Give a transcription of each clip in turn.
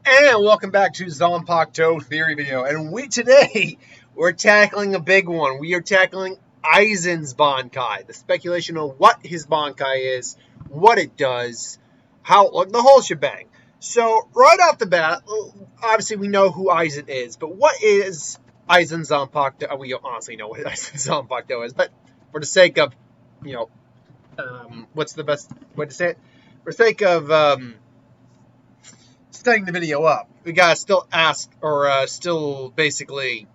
And welcome back to Zanpakuto Theory Video. And we're tackling a big one. We are tackling Aizen's Bankai. The speculation of what his Bankai is, what it does, the whole shebang. So, right off the bat, obviously we know who Aizen is, but what is Aizen Zanpakuto? We honestly know what Aizen Zanpakuto is, but for the sake of, what's the best way to say it? For the sake of, setting the video up, we gotta still ask or still basically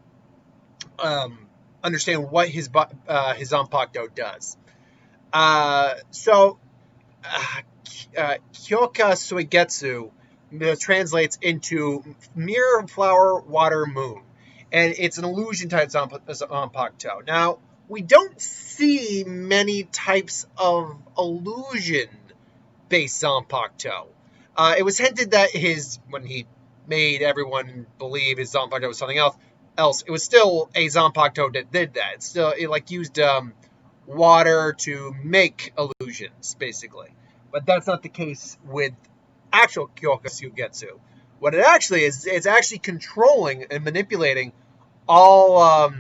understand what his Zanpakuto does. Kyoka Suigetsu translates into mirror, flower, water, moon, and it's an illusion type Zanpakuto. Now, we don't see many types of illusion-based Zanpakuto. It was hinted that when he made everyone believe his Zanpakuto was something else, it was still a Zanpakuto that did that. It used water to make illusions, basically. But that's not the case with actual Kyoka Suigetsu. What it actually is, it's actually controlling and manipulating all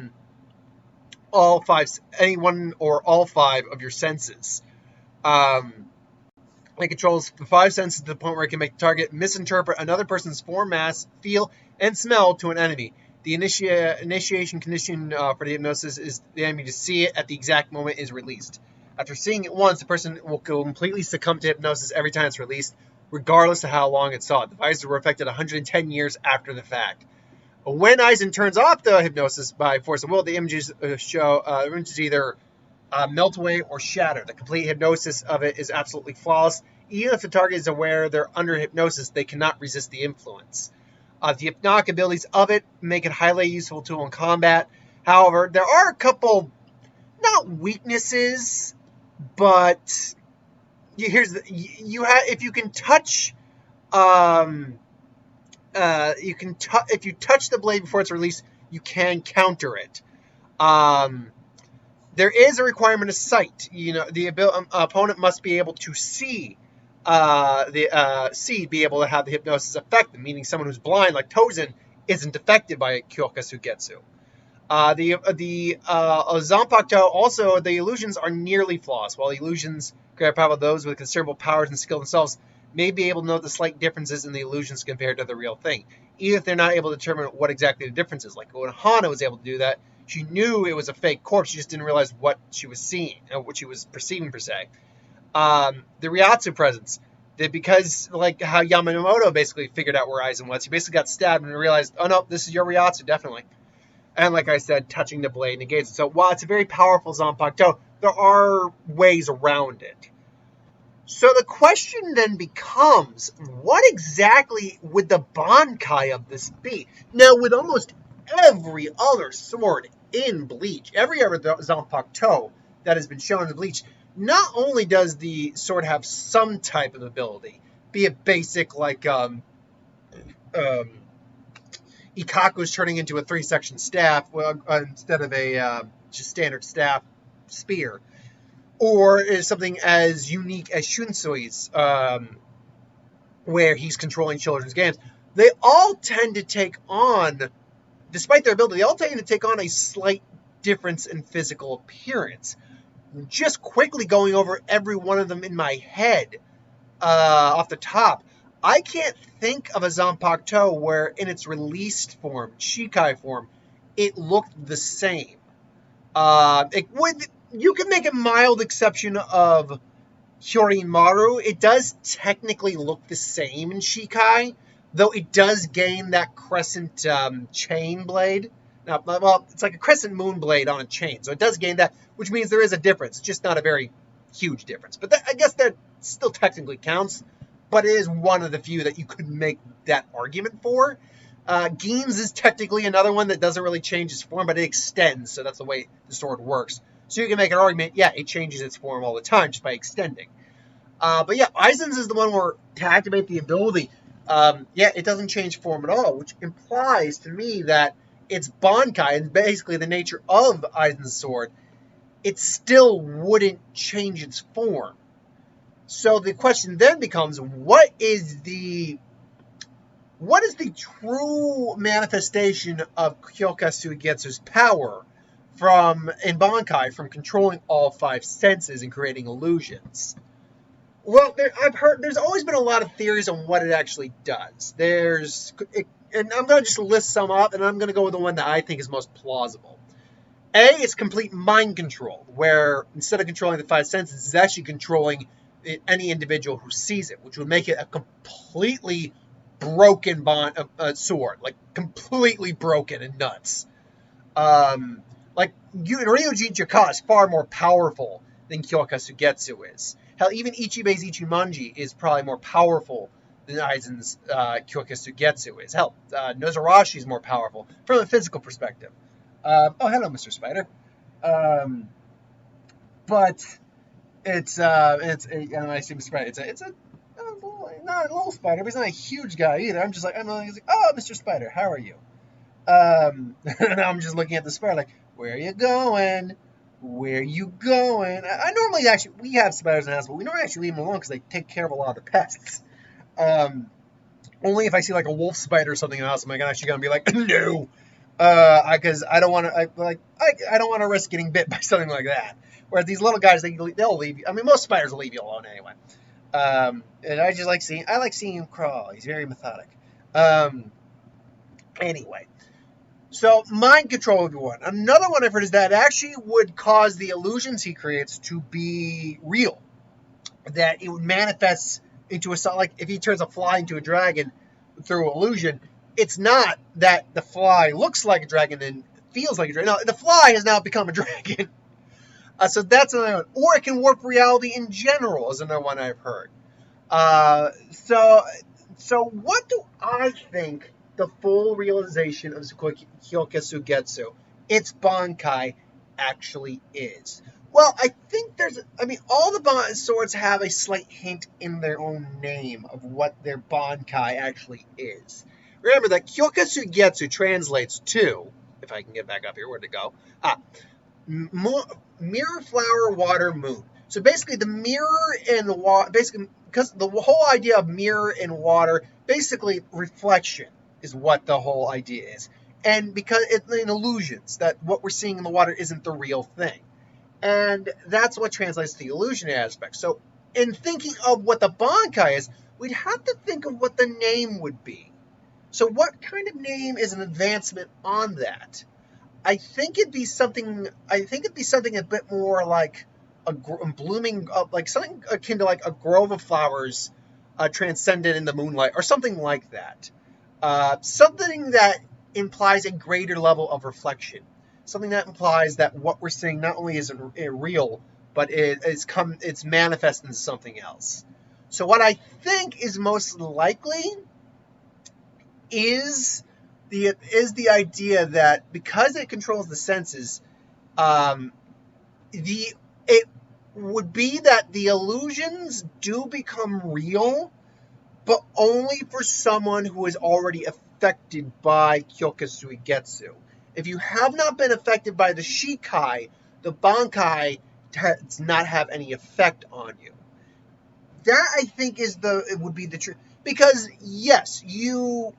five of your senses. It controls the five senses to the point where it can make the target misinterpret another person's form, mass, feel, and smell to an enemy. The initiation condition for the hypnosis is the enemy to see it at the exact moment it is released. After seeing it once, the person will completely succumb to hypnosis every time it's released, regardless of how long it saw it. The devices were affected 110 years after the fact. When Aizen turns off the hypnosis by force of will, the images either melt away or shatter. The complete hypnosis of it is absolutely flawless. Even if the target is aware they're under hypnosis, they cannot resist the influence. The hypnotic abilities of it make it a highly useful tool in combat. However, there are a couple, not weaknesses, but if you can touch, if you touch the blade before it's released, you can counter it. There is a requirement of sight. The opponent must be able to see, be able to have the hypnosis affect them, meaning someone who's blind, like Tozen, isn't affected by Kyoka Suigetsu. The Zanpakuto, also, the illusions are nearly flawless. While the illusions create power, those with considerable powers and skill themselves may be able to note the slight differences in the illusions compared to the real thing, even if they're not able to determine what exactly the difference is. Like when Hana was able to do that, she knew it was a fake corpse. She just didn't realize what she was seeing, what she was perceiving, per se. The Ryatsu presence. Because, like how Yamamoto basically figured out where Aizen was, he basically got stabbed and realized, oh no, this is your Ryatsu, definitely. And like I said, touching the blade negates it. So while it's a very powerful Zanpakuto, there are ways around it. So the question then becomes, what exactly would the Bankai of this be? Now, with almost every other sword in Bleach, every other Zanpakuto that has been shown in Bleach, not only does the sword have some type of ability, be it basic like Ikaku's turning into a 3-section staff instead of a just standard staff spear, or is something as unique as Shunsui's, where he's controlling children's games. They all tend to take on, despite their ability, they all tend to take on a slight difference in physical appearance. Just quickly going over every one of them in my head, off the top, I can't think of a Zanpakuto where in its released form, Shikai form, it looked the same. You can make a mild exception of Hyorimaru. It does technically look the same in Shikai, though it does gain that crescent chain blade. Now, well, it's like a crescent moon blade on a chain, so it does gain that, which means there is a difference. It's just not a very huge difference. But I guess that still technically counts, but it is one of the few that you could make that argument for. Geens is technically another one that doesn't really change its form, but it extends, so that's the way the sword works. So you can make an argument, yeah, it changes its form all the time just by extending. But yeah, Aizen's is the one where to activate the ability, it doesn't change form at all, which implies to me that its Bankai, and basically the nature of Aizen's sword, it still wouldn't change its form. So the question then becomes, what is the what is the true manifestation of Kyoka Suigetsu's power in Bankai from controlling all 5 senses and creating illusions? Well, I've heard there's always been a lot of theories on what it actually does. And I'm going to just list some up, and I'm going to go with the one that I think is most plausible. A, it's complete mind control, where instead of controlling the 5 senses, it's actually controlling any individual who sees it, which would make it a completely broken sword, like completely broken and nuts. Like Ryujin Chika is far more powerful than Kyoka Sugetsu is. Hell, even Ichibei's Ichimonji is probably more powerful than Aizen's Kyoka Sugetsu is. Hell, Nozarashi is more powerful from a physical perspective. Oh, hello, Mr. Spider. But it's I see Mr. Spider. It's a not a little spider, but he's not a huge guy either. He's like, oh, Mr. Spider, how are you? And I'm just looking at the spider like, where are you going? Where are you going? I normally we have spiders in the house, but we don't actually leave them alone because they take care of a lot of the pests. Only if I see like a wolf spider or something in the house, am I actually gonna be like, no, because I don't want to. I don't want to risk getting bit by something like that. Whereas these little guys, they'll leave you. I mean, most spiders will leave you alone anyway. And I just like seeing him crawl. He's very methodic. Anyway. So, mind control would be one. Another one I've heard is that it actually would cause the illusions he creates to be real. That it would manifest into like if he turns a fly into a dragon through illusion, it's not that the fly looks like a dragon and feels like a dragon. No, the fly has now become a dragon. So that's another one. Or it can warp reality in general is another one I've heard. So what do I think the full realization of Kyoka Sugetsu, its Bankai, actually is? Well, I think all the swords have a slight hint in their own name of what their Bankai actually is. Remember that Kyoka Sugetsu translates to, if I can get back up here, where'd it go? Mirror, flower, water, moon. So basically the mirror and the water, basically, because the whole idea of mirror and water, basically reflection is what the whole idea is. And because it's in illusions, that what we're seeing in the water isn't the real thing. And that's what translates to the illusion aspect. So in thinking of what the Bankai is, we'd have to think of what the name would be. So what kind of name is an advancement on that? I think it'd be something a bit more like a blooming, like something akin to like a grove of flowers transcendent in the moonlight, or something like that. Something that implies a greater level of reflection. Something that implies that what we're seeing not only isn't real, but it's manifest into something else. So what I think is most likely is the idea that because it controls the senses, it would be that the illusions do become real, but only for someone who is already affected by Kyoka Suigetsu. If you have not been affected by the Shikai, the Bankai does not have any effect on you. That, I think, would be the truth. Because, yes, you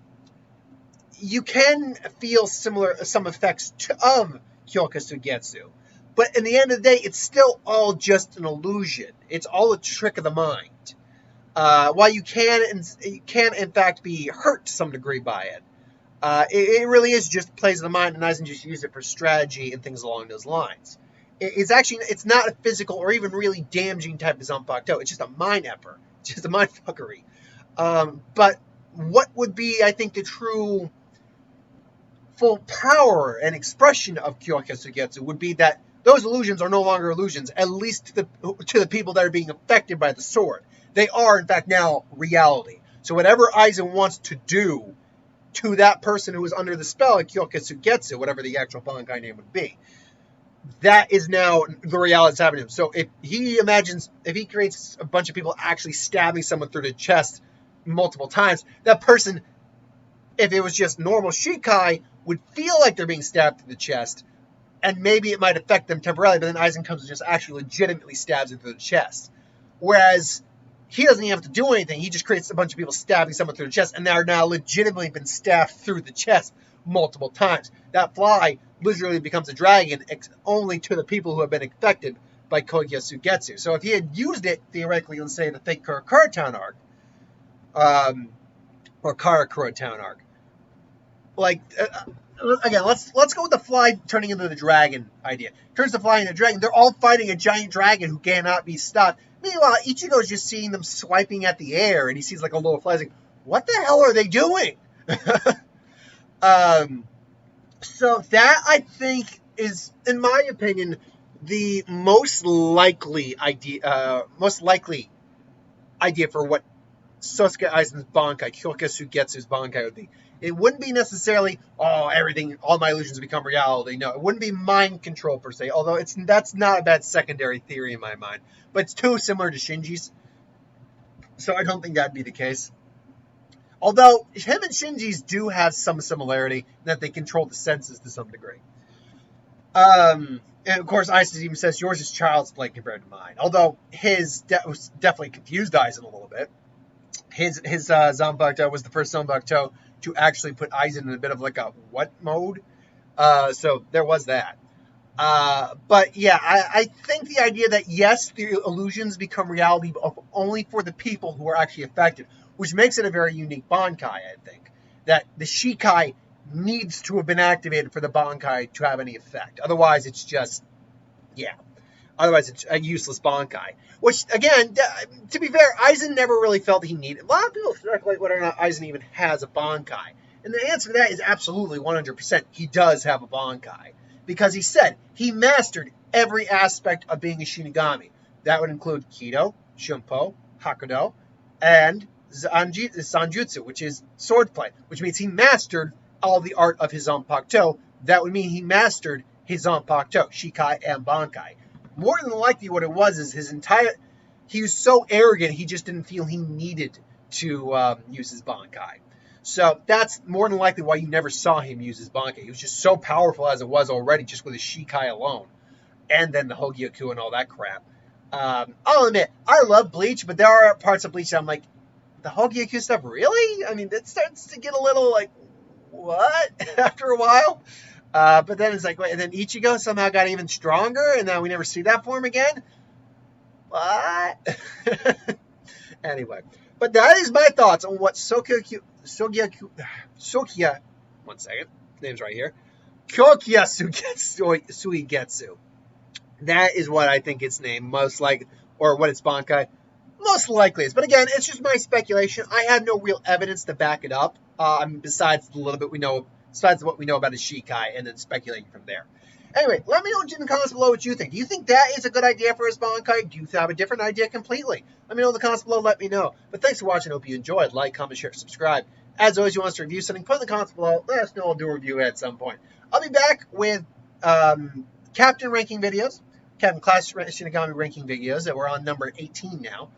can feel some effects of Kyoka Suigetsu. But in the end of the day, it's still all just an illusion. It's all a trick of the mind. While you can in fact be hurt to some degree by it. It really is just plays of the mind, and Aizen just use it for strategy and things along those lines. It's not a physical or even really damaging type of Zanpakuto. It's just a mind effort. It's just a mind fuckery. But what would be, I think, the true full power and expression of Kyoka Suigetsu would be that those illusions are no longer illusions, at least to the people that are being affected by the sword. They are, in fact, now reality. So whatever Aizen wants to do to that person who is under the spell of Kyoka Suigetsu, whatever the actual Bankai name would be, that is now the reality that's happening to him. So if he creates a bunch of people actually stabbing someone through the chest multiple times, that person, if it was just normal Shikai, would feel like they're being stabbed through the chest, and maybe it might affect them temporarily, but then Aizen comes and just actually legitimately stabs them through the chest. Whereas he doesn't even have to do anything. He just creates a bunch of people stabbing someone through the chest, and they're now legitimately been stabbed through the chest multiple times. That fly literally becomes a dragon only to the people who have been infected by Kogya Sugetsu. So if he had used it, theoretically, let's say, in the fake Karakura Town arc, or Karakura Town arc, like, again, let's go with the fly turning into the dragon idea. Turns the fly into a dragon. They're all fighting a giant dragon who cannot be stopped. Meanwhile, Ichigo's just seeing them swiping at the air, and he sees like a little fly. He's like, what the hell are they doing? So that, I think, is, in my opinion, the most likely idea for what Sosuke Aizen's Bankai, Kyoka Sugetsu's Bankai would be. It wouldn't be necessarily, all my illusions become reality. No, it wouldn't be mind control per se, although that's not a bad secondary theory in my mind. But it's too similar to Shinji's, so I don't think that'd be the case. Although him and Shinji's do have some similarity in that they control the senses to some degree. And of course, Aizen even says yours is child's play compared to mine. Although his definitely confused Aizen a little bit. His Zanpakuto was the first Zanpakuto to actually put Aizen in a bit of like a what mode. So there was that. But yeah, I think the idea that yes, the illusions become reality only for the people who are actually affected, which makes it a very unique Bankai, I think. That the Shikai needs to have been activated for the Bankai to have any effect. Otherwise, it's just, yeah. Otherwise, it's a useless Bankai. Which, again, to be fair, Aizen never really felt he needed. A lot of people speculate whether or not Aizen even has a Bankai. And the answer to that is absolutely 100%. He does have a Bankai. Because he said he mastered every aspect of being a Shinigami. That would include Kido, Shunpo, Hakudo, and Zanjutsu, which is swordplay. Which means he mastered all the art of his Zanpakuto. That would mean he mastered his Zanpakuto, Shikai, and Bankai. More than likely what it was is he was so arrogant he just didn't feel he needed to use his Bankai. So that's more than likely why you never saw him use his Bankai. He was just so powerful as it was already just with his Shikai alone. And then the Hogyaku and all that crap. I'll admit, I love Bleach, but there are parts of Bleach that I'm like, the Hogyaku stuff, really? I mean, it starts to get a little like, what? After a while? But then it's like, wait, and then Ichigo somehow got even stronger, and now we never see that form again? What? Anyway. But that is my thoughts on what Sokya, one second, name's right here, Kyoka Suigetsu. That is what I think its name most likely, or what its Bankai most likely is. But again, it's just my speculation. I have no real evidence to back it up, besides the little bit we know, besides what we know about his Shikai, and then speculating from there. Anyway, let me know in the comments below what you think. Do you think that is a good idea for his Bankai? Do you have a different idea completely? Let me know in the comments below. Let me know. But thanks for watching. Hope you enjoyed. Like, comment, share, subscribe. As always, you want us to review something, put in the comments below. Let us know. I'll do a review at some point. I'll be back with Captain ranking videos. Captain Class Shinigami ranking videos that we're on number 18 now.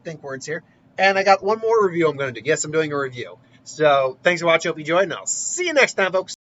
Think words here. And I got one more review I'm going to do. Yes, I'm doing a review. So thanks for watching. Hope you enjoyed, and I'll see you next time, folks.